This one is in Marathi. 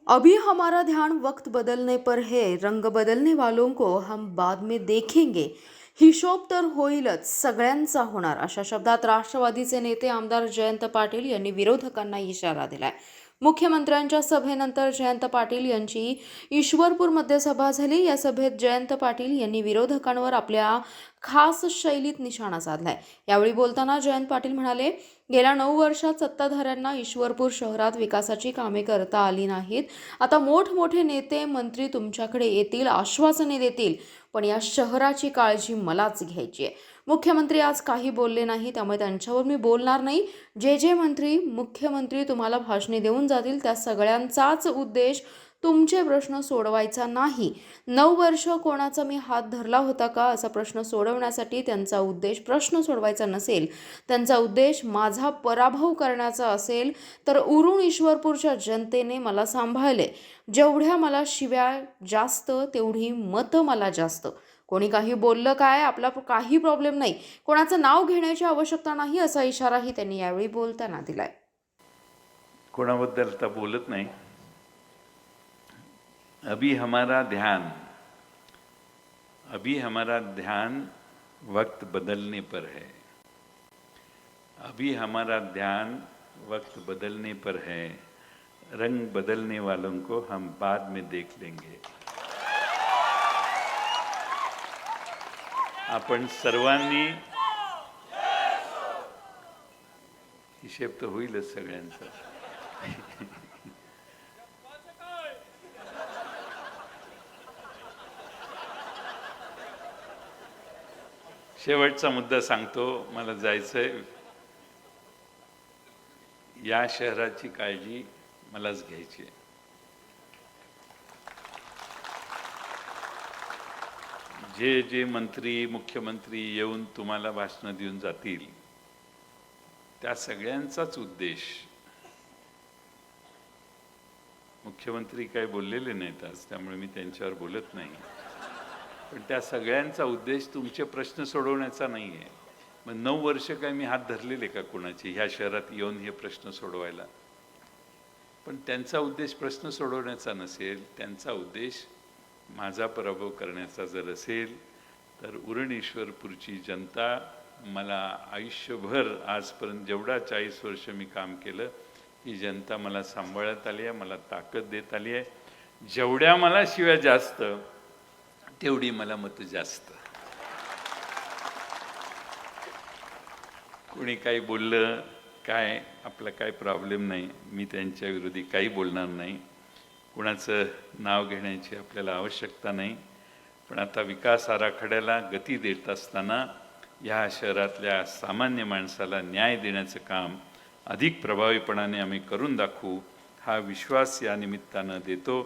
अभी हमारा ध्यान वक्त बदलने पर है, रंग बदलने वालों को हम बाद में देखेंगे. हिशोब तर होईलच, सगळ्यांचा होणार, अशा शब्दात राष्ट्रवादीचे नेते आमदार जयंत पाटील यांनी विरोधकांना इशारा दिलाय. मुख्यमंत्र्यांच्या सभेनंतर जयंत पाटील यांची ईश्वरपूरमध्ये सभा झाली. या सभेत जयंत पाटील यांनी विरोधकांवर आपल्या खास शैलीत निशाणा साधलाय. यावेळी बोलताना जयंत पाटील म्हणाले, गेल्या 9 वर्षात सत्ताधाऱ्यांना ईश्वरपूर शहरात विकासाची कामे करता आली नाहीत. आता मोठमोठे नेते मंत्री तुमच्याकडे येतील, आश्वासने देतील, पण या शहराची काळजी मलाच घ्यायची आहे. मुख्यमंत्री आज काही बोलले नाही, त्यामुळे त्यांच्यावर मी बोलणार नाही. जे मंत्री मुख्यमंत्री तुम्हाला भाषणे देऊन जातील त्या सगळ्यांचाच उद्देश तुमचे प्रश्न सोडवायचा नाही. 9 वर्ष कोणाचा मी हात धरला होता का, असा प्रश्न सोडवण्यासाठी त्यांचा उद्देश प्रश्न सोडवायचा नसेल, त्यांचा उद्देश माझा पराभव करण्याचा असेल, तर उरुण ईश्वरपूरच्या जनतेने मला सांभाळले. जेवढ्या मला शिव्या जास्त, तेवढी मतं मला जास्त. कोणी काही बोललं काय, आपला काही प्रॉब्लेम नाही, कोणाचं नाव घेण्याची आवश्यकता नाही, असा इशाराही त्यांनी यावेळी बोलताना दिलाय. कोणाबद्दल तर बोलत नाही. अभी हमारा ध्यान वक्त बदलने पर है. अभी हमारा ध्यान वक्त बदलने पर है, रंग बदलने वालों को हम बाद में देख लेंगे. आपण सर्वांनी हिशेब तर होईलच सगळ्यांचा. शेवटचा मुद्दा सांगतो, मला जायचंय. या शहराची काळजी मलाच घ्यायची आहे. जे मंत्री मुख्यमंत्री येऊन तुम्हाला भाषणं देऊन जातील, त्या सगळ्यांचाच उद्देश, मुख्यमंत्री काय बोललेले नाहीत आज, त्यामुळे मी त्यांच्यावर बोलत नाही, पण त्या सगळ्यांचा उद्देश तुमचे प्रश्न सोडवण्याचा नाही आहे. मग 9 वर्ष काय मी हात धरलेले का कोणाचे ह्या शहरात येऊन हे प्रश्न सोडवायला? पण त्यांचा उद्देश प्रश्न सोडवण्याचा नसेल, त्यांचा उद्देश माझा पराभव करण्याचा जर असेल, तर उरण ईश्वरपूरची जनता मला आयुष्यभर, आजपर्यंत जेवढा 40 वर्ष मी काम केलं, ही जनता मला सांभाळत आली आहे, मला ताकद देत आली आहे. जेवढ्या मला शिव्या जास्त, तेवढी मला मतं जास्त. कोणी काही बोललं काय, आपला काय प्रॉब्लेम नाही, मी त्यांच्या विरोधी काही बोलणार नाही. कुणाचं नाव घेण्याची आपल्याला आवश्यकता नाही. पण आता विकास आराखड्याला गती देत असताना ह्या शहरातल्या सामान्य माणसाला न्याय देण्याचं काम अधिक प्रभावीपणाने आम्ही करून दाखवू, हा विश्वास या निमित्तानं देतो.